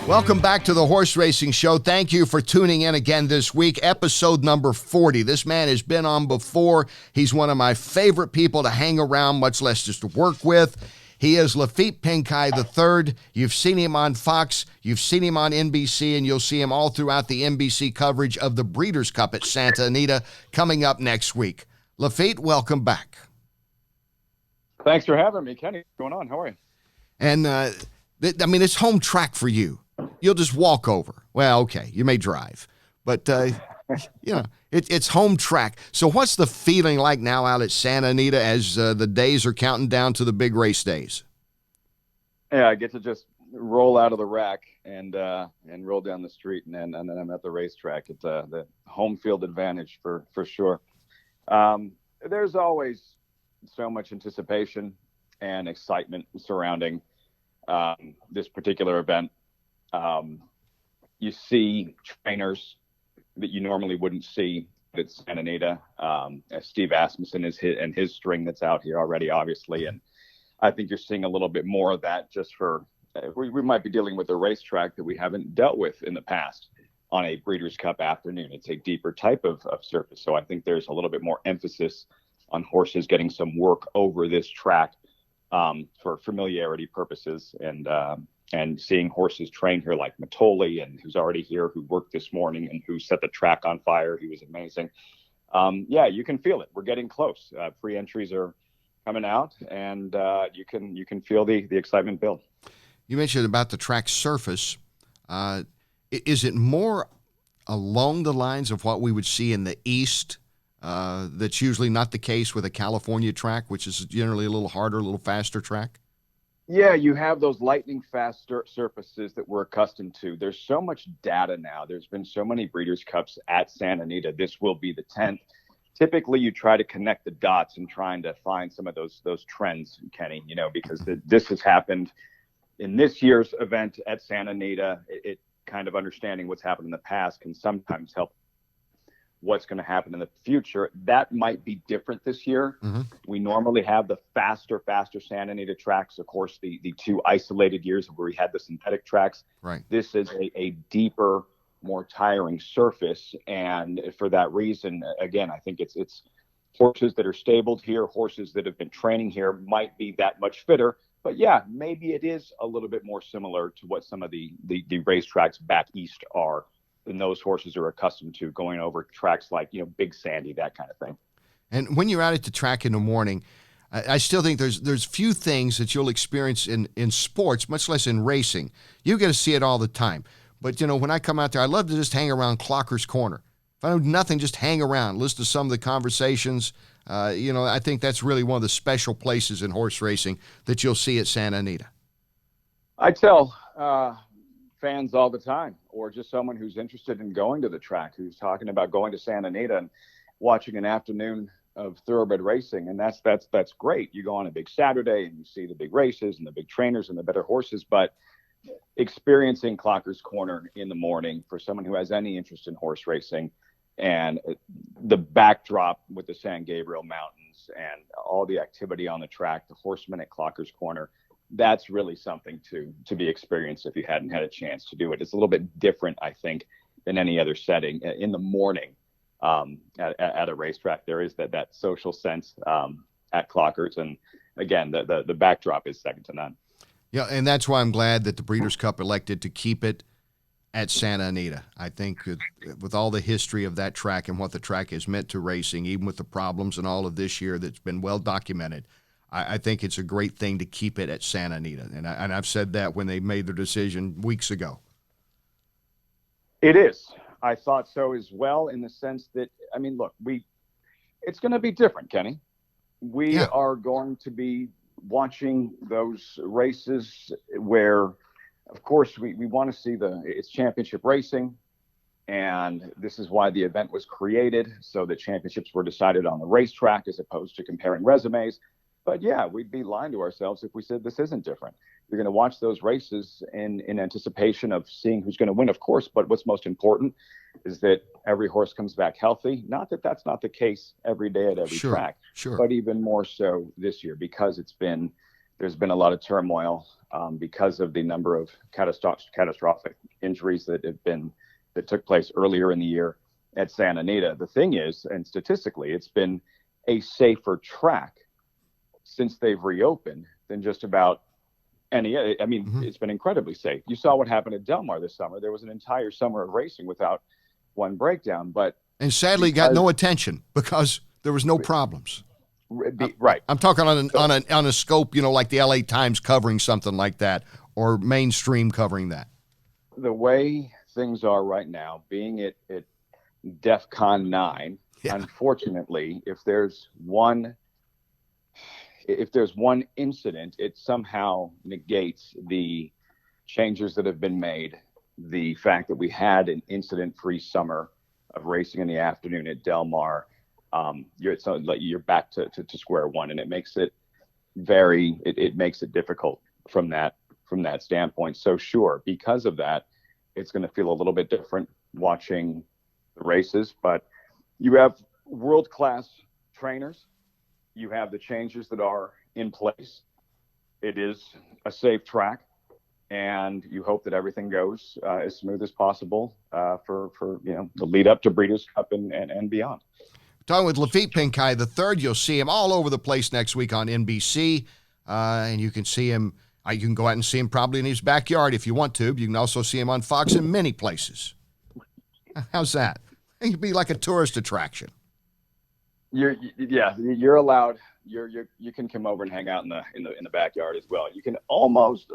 Welcome back to the Horse Racing Show. Thank you for tuning in again this week, episode number 40. This man has been on before. He's one of my favorite people to hang around, much less just to work with. He is Laffit Pincay III. You've seen him on Fox, you've seen him on NBC, and you'll see him all throughout the NBC coverage of the Breeders' Cup at Santa Anita coming up next week. Laffit, welcome back. Thanks for having me, Kenny. What's going on? How are you? And, it's home track for you. You'll just walk over. Well, okay, you may drive, but, it's home track. So what's the feeling like now out at Santa Anita as the days are counting down to the big race days? Yeah, I get to just roll out of the rack and roll down the street, and then I'm at the racetrack. It's the home field advantage for sure. There's always so much anticipation and excitement surrounding this particular event. You see trainers that you normally wouldn't see at Santa Anita. Steve Asmussen is his string that's out here already, obviously. And I think you're seeing a little bit more of that just for, we might be dealing with a racetrack that we haven't dealt with in the past on a Breeders' Cup afternoon. It's a deeper type of surface. So I think there's a little bit more emphasis on horses getting some work over this track for familiarity purposes. And seeing horses train here like Matoli, and who's already here, who worked this morning and who set the track on fire. He was amazing. Yeah, you can feel it. We're getting close. Free entries are coming out, and you can feel the excitement build. You mentioned about the track surface. Is it more along the lines of what we would see in the East? That's usually not the case with a California track, which is generally a little harder, a little faster track? Yeah, you have those lightning fast surfaces that we're accustomed to. There's so much data now. There's been so many Breeders' Cups at Santa Anita. This will be the 10th. Typically, you try to connect the dots and trying to find some of those trends, Kenny, because this has happened in this year's event at Santa Anita. It kind of understanding what's happened in the past can sometimes help what's going to happen in the future. That might be different this year. Mm-hmm. We normally have the faster Santa Anita tracks. Of course, the two isolated years where we had the synthetic tracks. Right. This is a deeper, more tiring surface. And for that reason, again, I think it's horses that are stabled here, horses that have been training here might be that much fitter. But yeah, maybe it is a little bit more similar to what some of the racetracks back east are than those horses are accustomed to, going over tracks like, Big Sandy, that kind of thing. And when you're out at the track in the morning, I still think there's few things that you'll experience in sports, much less in racing. You get to see it all the time. But, when I come out there, I love to just hang around Clocker's Corner. If I do nothing, just hang around, listen to some of the conversations. I think that's really one of the special places in horse racing that you'll see at Santa Anita. I tell fans all the time, or just someone who's interested in going to the track, who's talking about going to Santa Anita and watching an afternoon of thoroughbred racing. And that's great. You go on a big Saturday and you see the big races and the big trainers and the better horses, but experiencing Clocker's Corner in the morning for someone who has any interest in horse racing, and the backdrop with the San Gabriel Mountains and all the activity on the track, the horsemen at Clocker's Corner, that's really something to be experienced if you hadn't had a chance to do it. It's a little bit different, I think, than any other setting. In the morning at a racetrack, there is that social sense at Clockers. And again, the backdrop is second to none. Yeah, and that's why I'm glad that the Breeders' Cup elected to keep it at Santa Anita. I think with all the history of that track and what the track has meant to racing, even with the problems and all of this year that's been well documented, I think it's a great thing to keep it at Santa Anita. And I've said that when they made their decision weeks ago. It is. I thought so as well, in the sense that, look, it's going to be different, Kenny. We are going to be watching those races where, of course, we want to see it's championship racing. And this is why the event was created, so the championships were decided on the racetrack as opposed to comparing resumes. But yeah, we'd be lying to ourselves if we said this isn't different. You're going to watch those races in anticipation of seeing who's going to win, of course. But what's most important is that every horse comes back healthy. Not that that's not the case every day at every track, sure. But even more so this year, because it's been there's been a lot of turmoil because of the number of catastrophic injuries that took place earlier in the year at Santa Anita. The thing is, and statistically, it's been a safer track since they've reopened than just about any. I mean, It's been incredibly safe. You saw what happened at Del Mar this summer. There was an entire summer of racing without one breakdown, and sadly got no attention because there was no problems. Right. I'm talking on a scope, like the LA Times covering something like that, or mainstream covering that. The way things are right now, being at DEFCON 9, unfortunately, if there's one incident, it somehow negates the changes that have been made. The fact that we had an incident-free summer of racing in the afternoon at Del Mar, you're back to square one, and it makes it it makes it difficult from that standpoint. So sure, because of that, it's going to feel a little bit different watching the races, but you have world-class trainers. You have the changes that are in place. It is a safe track, and you hope that everything goes as smooth as possible for the lead up to Breeders' Cup and beyond. Talking with Laffit Pincay III, you'll see him all over the place next week on NBC, and you can see him. You can go out and see him probably in his backyard if you want to. But you can also see him on Fox in many places. How's that? It could be like a tourist attraction. You're allowed. You can come over and hang out in the backyard as well. You can almost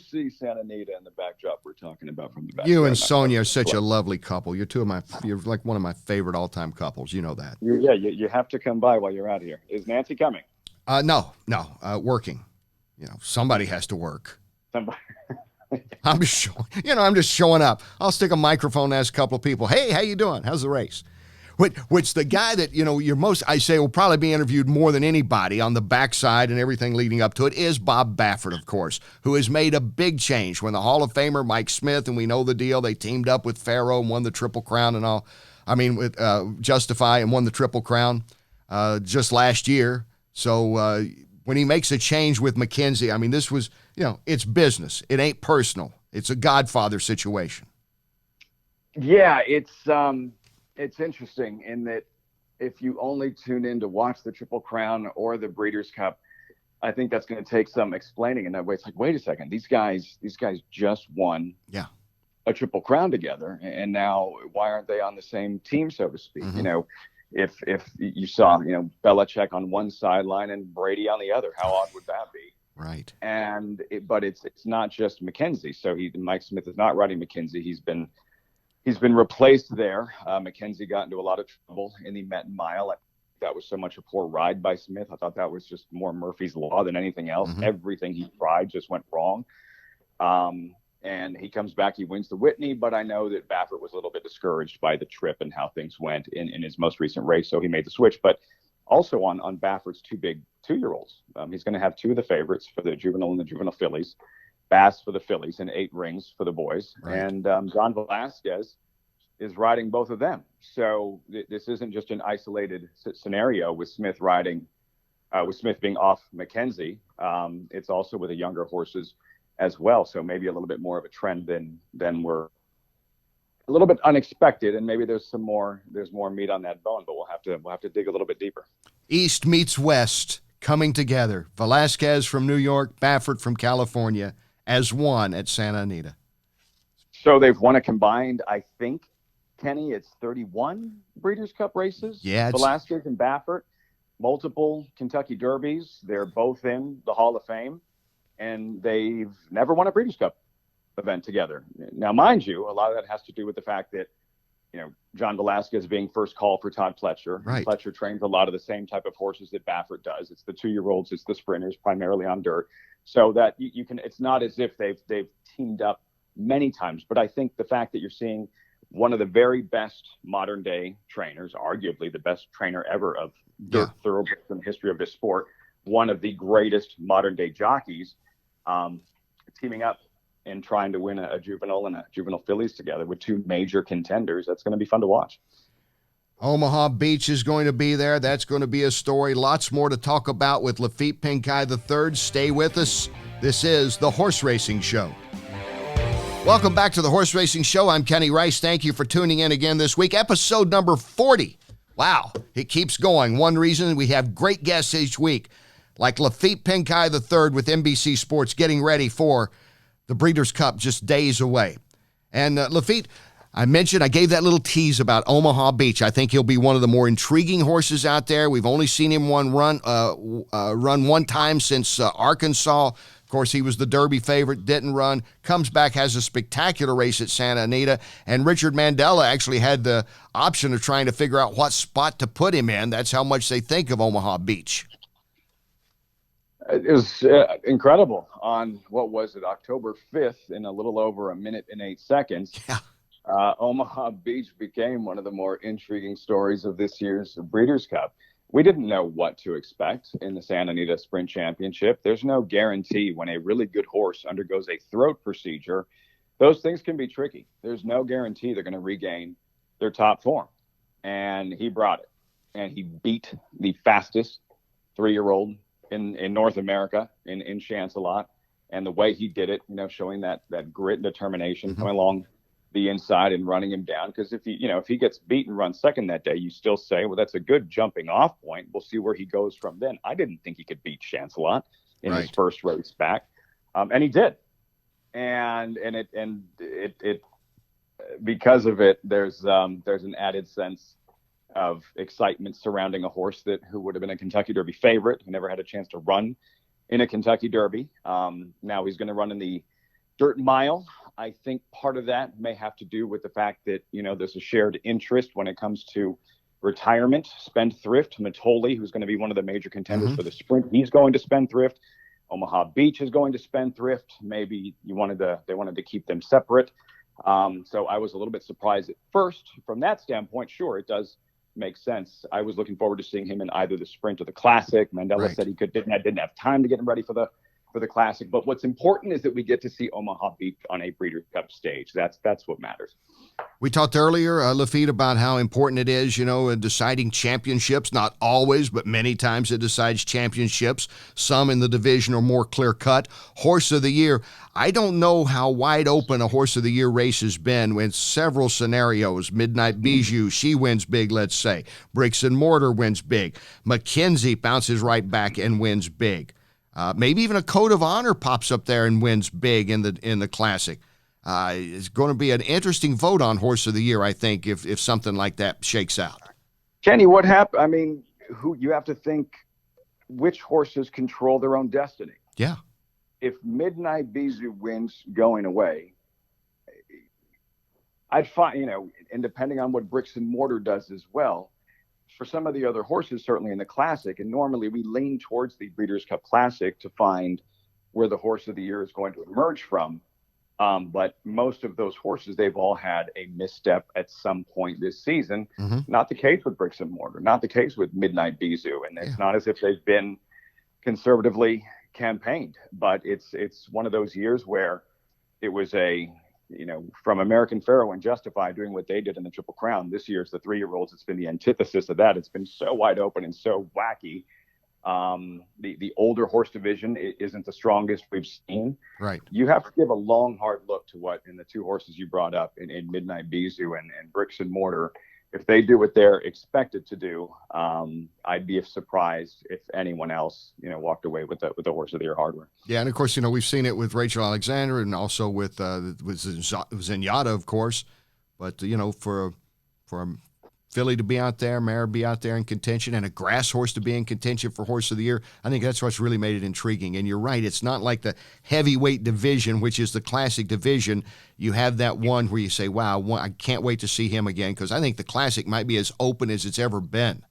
see Santa Anita in the backdrop we're talking about from the backyard. You and Sonia are such a lovely couple. You're like one of my favorite all-time couples. You know that. You have to come by while you're out here. Is Nancy coming? No, working. Somebody has to work. Somebody. I'm just showing up. I'll stick a microphone and ask a couple of people, hey, how you doing? How's the race? Which the guy that, I say will probably be interviewed more than anybody on the backside and everything leading up to it is Bob Baffert, of course, who has made a big change. When the Hall of Famer Mike Smith, and we know the deal, they teamed up with Pharaoh and won the Triple Crown and all. I mean, with Justify and won the Triple Crown just last year. So when he makes a change with McKenzie, I mean, this was, it's business. It ain't personal. It's a Godfather situation. Yeah, it's interesting in that if you only tune in to watch the Triple Crown or the Breeders' Cup, I think that's going to take some explaining. And that way, it's like, wait a second, these guys just won a Triple Crown together, and now why aren't they on the same team, so to speak? Mm-hmm. If you saw, Belichick on one sideline and Brady on the other, how odd would that be? Right. But it's not just McKenzie. So Mike Smith is not riding McKenzie. He's been replaced there. McKenzie got into a lot of trouble in the Metten Mile. I think that was so much a poor ride by Smith. I thought that was just more Murphy's Law than anything else. Mm-hmm. Everything he tried just went wrong. And he comes back, he wins the Whitney, but I know that Baffert was a little bit discouraged by the trip and how things went in his most recent race, so he made the switch. But also on Baffert's two big 2-year-olds, he's going to have 2 of the favorites for the juvenile and the juvenile fillies, Bass for the fillies and 8 Rings for the boys. Right. And John Velasquez is riding both of them. So this isn't just an isolated scenario with Smith riding, with Smith being off McKenzie. It's also with the younger horses as well. So maybe a little bit more of a trend than we're a little bit unexpected. And maybe there's more meat on that bone, but we'll have to dig a little bit deeper. East meets West coming together. Velasquez from New York, Baffert from California as one at Santa Anita. So they've won a combined, I think, Kenny, it's 31 Breeders' Cup races. Yeah. Velasquez and Baffert, multiple Kentucky Derbies. They're both in the Hall of Fame, and they've never won a Breeders' Cup event together. Now, mind you, a lot of that has to do with the fact that, John Velasquez being first call for Todd Pletcher. Right. Pletcher trains a lot of the same type of horses that Baffert does. It's the 2-year-olds, it's the sprinters, primarily on dirt. So that you can, it's not as if they've teamed up many times, but I think the fact that you're seeing one of the very best modern day trainers, arguably the best trainer ever of dirt thoroughbreds in the history of this sport, one of the greatest modern day jockeys, teaming up and trying to win a juvenile and a juvenile fillies together with 2 major contenders. That's going to be fun to watch. Omaha Beach is going to be there. That's going to be a story. Lots more to talk about with Laffit Pincay III. Stay with us. This is the Horse Racing Show. Welcome back to the Horse Racing Show. I'm Kenny Rice. Thank you for tuning in again this week. Episode number 40. Wow, it keeps going. One reason we have great guests each week, like Laffit Pincay III with NBC Sports getting ready for the Breeders' Cup just days away. And Laffit, I gave that little tease about Omaha Beach. I think he'll be one of the more intriguing horses out there. We've only seen him run one time since Arkansas. Of course, he was the Derby favorite, didn't run, comes back, has a spectacular race at Santa Anita, and Richard Mandella actually had the option of trying to figure out what spot to put him in. That's how much they think of Omaha Beach. It was incredible on, what was it, October 5th, in a little over a minute and 8 seconds. Yeah. Omaha Beach became one of the more intriguing stories of this year's Breeders' Cup. We didn't know what to expect in the Santa Anita Sprint Championship. There's no guarantee when a really good horse undergoes a throat procedure. Those things can be tricky. There's no guarantee they're going to regain their top form. And he brought it. And he beat the fastest 3-year-old in North America in Chance-a-Lot. And the way he did it, showing that grit and determination, coming along the inside and running him down. Because if he gets beat and runs second that day, you still say, well, that's a good jumping off point. We'll see where he goes from then. I didn't think he could beat Chance-a-Lot in his first race back, and he did. And it because of it, there's an added sense of excitement surrounding a horse who would have been a Kentucky Derby favorite, who never had a chance to run in a Kentucky Derby. Now he's going to run in the Dirt Mile. I think part of that may have to do with the fact that, there's a shared interest when it comes to retirement. Spendthrift, Matoli, who's going to be one of the major contenders for the sprint, he's going to Spendthrift. Omaha Beach is going to Spendthrift. Maybe they wanted to keep them separate. So I was a little bit surprised at first. From that standpoint, sure, it does make sense. I was looking forward to seeing him in either the sprint or the classic. Mandella said he didn't have time to get him ready for the classic. But what's important is that we get to see Omaha Beach on a Breeders' Cup stage. That's what matters. We talked earlier, Laffit, about how important it is, in deciding championships. Not always, but many times it decides championships. Some in the division are more clear-cut. Horse of the Year, I don't know how wide open a Horse of the Year race has been in several scenarios. Midnight Bijou, she wins big, let's say. Bricks and Mortar wins big. McKenzie bounces right back and wins big. Maybe even a Code of Honor pops up there and wins big in the classic. It's going to be an interesting vote on Horse of the Year, I think, if something like that shakes out. Kenny, what happened? I mean, you have to think which horses control their own destiny. Yeah. If Midnight Bijou wins going away, I'd find, and depending on what Bricks and Mortar does as well, for some of the other horses, certainly in the Classic, and normally we lean towards the Breeders' Cup Classic to find where the Horse of the Year is going to emerge from. But most of those horses, they've all had a misstep at some point this season. Not the case with Bricks and Mortar, not the case with Midnight Bijou. And it's not as if they've been conservatively campaigned, but it's one of those years where it was from American Pharoah and Justified doing what they did in the Triple Crown. This year's the 3-year-olds. It's been the antithesis of that. It's been so wide open and so wacky. The older horse division isn't the strongest we've seen. Right. You have to give a long, hard look to what in the two horses you brought up in Midnight Bijou and Bricks and Mortar. If they do what they're expected to do, I'd be surprised if anyone else, walked away with the Horse of the Year hardware. Yeah, and of course, we've seen it with Rachel Alexander and also with Zenyatta, of course. But for a filly to be out there, mare be out there in contention, and a grass horse to be in contention for Horse of the Year, I think that's what's really made it intriguing. And you're right, it's not like the heavyweight division, which is the Classic division. You have that one where you say, wow, I can't wait to see him again, because I think the Classic might be as open as it's ever been.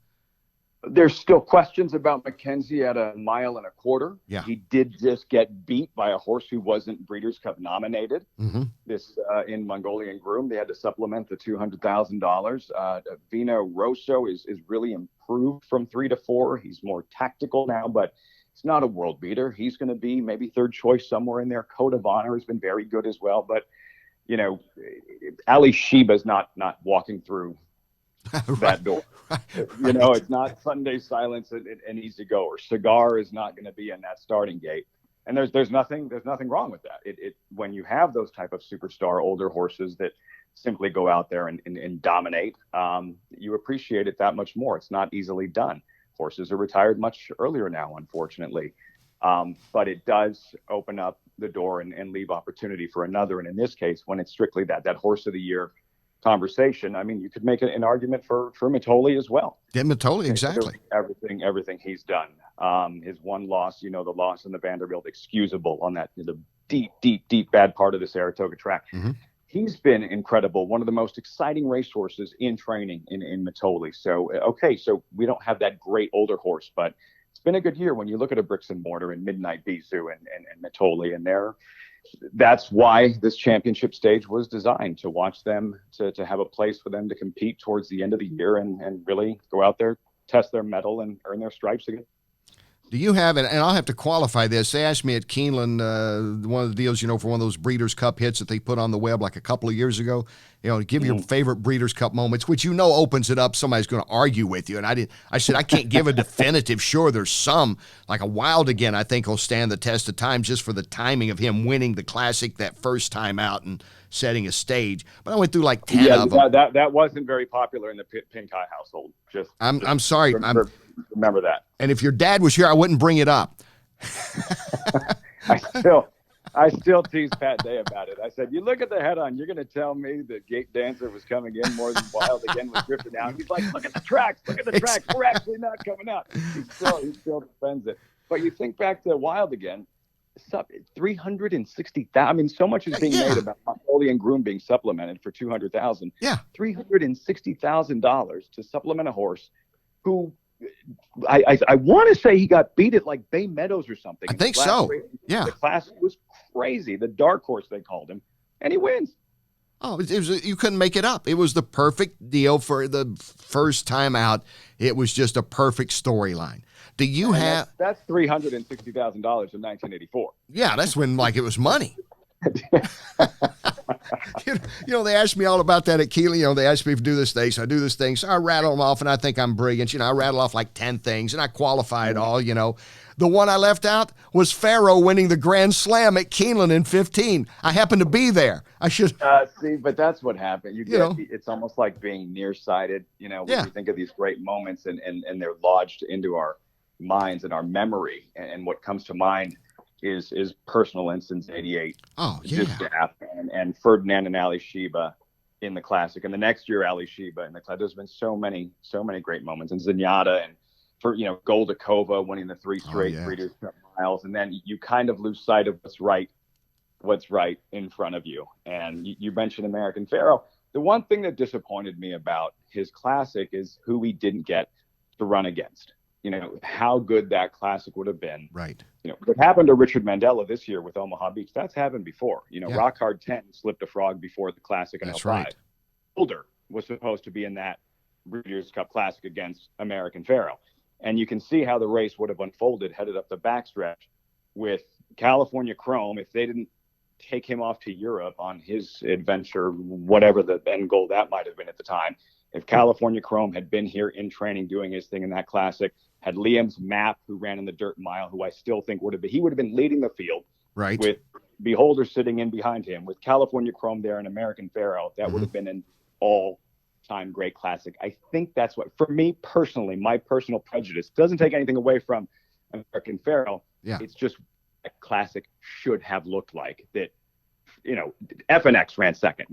There's still questions about McKenzie at 1.25 miles. Yeah. He did just get beat by a horse who wasn't Breeders' Cup nominated. This in Mongolian Groom. They had to supplement the $200,000. Vino Rosso is really improved from 3 to 4. He's more tactical now, but he's not a world beater. He's going to be maybe third choice somewhere in there. Code of Honor has been very good as well, but Ali Sheba's not walking through that door. You know, it's not Sunday silence and easy go, or Cigar is not going to be in that starting gate. And there's nothing wrong with that. When you have those type of superstar older horses that simply go out there and dominate, you appreciate it that much more. It's not easily done. Horses are retired much earlier now, unfortunately. But it does open up the door and leave opportunity for another. And in this case, when it's strictly that horse of the year conversation, I mean, you could make an argument for Mitole as well. Yeah, Mitole, exactly. Everything he's done. His one loss, the loss in the Vanderbilt, excusable on that, the deep bad part of the Saratoga track. Mm-hmm. He's been incredible. One of the most exciting racehorses in training in Mitole. So we don't have that great older horse, but it's been a good year when you look at a Bricks and Mortar and Midnight Bisou and Mitole, and that's why this championship stage was designed, to watch them, to have a place for them to compete towards the end of the year and really go out there, test their mettle, and earn their stripes again. Do you have, and I'll have to qualify this, they asked me at Keeneland, one of the deals, for one of those Breeders' Cup hits that they put on the web like a couple of years ago, give your favorite Breeders' Cup moments, which opens it up, somebody's going to argue with you. And I said, I can't give a definitive, sure, there's some, like a Wild Again, I think will stand the test of time just for the timing of him winning the Classic that first time out and setting a stage. But I went through like 10 of them. That wasn't very popular in the Pincay household. I'm sorry. Remember that. And if your dad was here, I wouldn't bring it up. I still tease Pat Day about it. I said, you look at the head-on, you're going to tell me the Gate Dancer was coming in more than Wild Again was drifting out. He's like, look at the tracks. We're actually not coming out. He still defends it. But you think back to Wild Again, 360,000. I mean, so much is being made about Mongolian Groom being supplemented for 200,000. Yeah, $360,000 to supplement a horse who I want to say he got beat at like Bay Meadows or something. I think so. Yeah, the class was crazy. The dark horse they called him, and he wins. Oh, you couldn't make it up. It was the perfect deal for the first time out. It was just a perfect storyline. Do you have? That's $360,000 in 1984. Yeah, that's when it was money. They asked me all about that at Keeley. They asked me to do this thing, so I do this thing. So I rattle them off, and I think I'm brilliant. I rattle off like 10 things, and I qualify it all. The one I left out was Pharaoh winning the Grand Slam at Keeneland in 15. I happened to be there. I should see, but that's what happened. It's almost like being nearsighted. When you think of these great moments, and they're lodged into our minds and our memory, and what comes to mind is personal instance 88. Oh, yeah. And Ferdinand and Ali Sheba in the Classic, and the next year Ali Sheba in the Classic. There's been so many great moments, and Zenyatta, and for Goldakova winning the 3 straight Breeders' Cup miles, and then you kind of lose sight of what's right in front of you. And you mentioned American Pharoah. The one thing that disappointed me about his Classic is who he didn't get to run against. How good that Classic would have been. Right. What happened to Richard Mandela this year with Omaha Beach, that's happened before. Rock Hard 10 slipped a frog before the Classic in 05. That's right. Boulder was supposed to be in that Breeders' Cup Classic against American Pharoah. And you can see how the race would have unfolded headed up the backstretch with California Chrome. If they didn't take him off to Europe on his adventure, whatever the end goal that might have been at the time, if California Chrome had been here in training doing his thing in that Classic, had Liam's Map, who ran in the dirt mile, who I still think would have been leading the field, right, with Beholder sitting in behind him, with California Chrome there and American Pharoah, that would have been an all-time great Classic. I think that's what, for me personally, my personal prejudice, doesn't take anything away from American Pharoah. Yeah. It's just a Classic should have looked like. That, FNX ran second.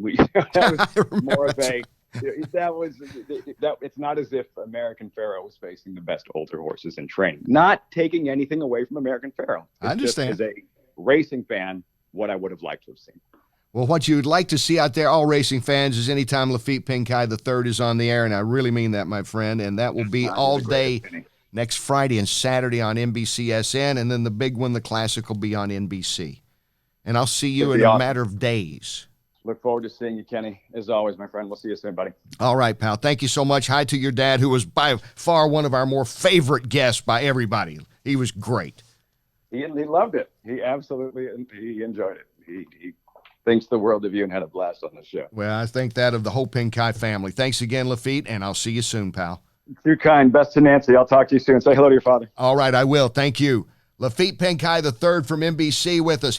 That was more of a... It's not as if American Pharoah was facing the best older horses in training. Not taking anything away from American Pharoah. I understand. Just as a racing fan, what I would have liked to have seen. Well, what you'd like to see out there, all racing fans, is anytime Laffit Pincay III is on the air, and I really mean that, my friend, and that will be all day next Friday and Saturday on NBCSN, and then the big one, the Classic, will be on NBC. And I'll see you in a matter of days. Look forward to seeing you, Kenny. As always, my friend. We'll see you soon, buddy. All right, pal. Thank you so much. Hi to your dad, who was by far one of our more favorite guests by everybody. He was great. He loved it. He absolutely he enjoyed it. He thinks the world of you and had a blast on the show. Well, I think that of the whole Pincay family. Thanks again, Laffit, and I'll see you soon, pal. Too kind. Best to Nancy. I'll talk to you soon. Say hello to your father. All right, I will. Thank you. Laffit Pincay III from NBC with us.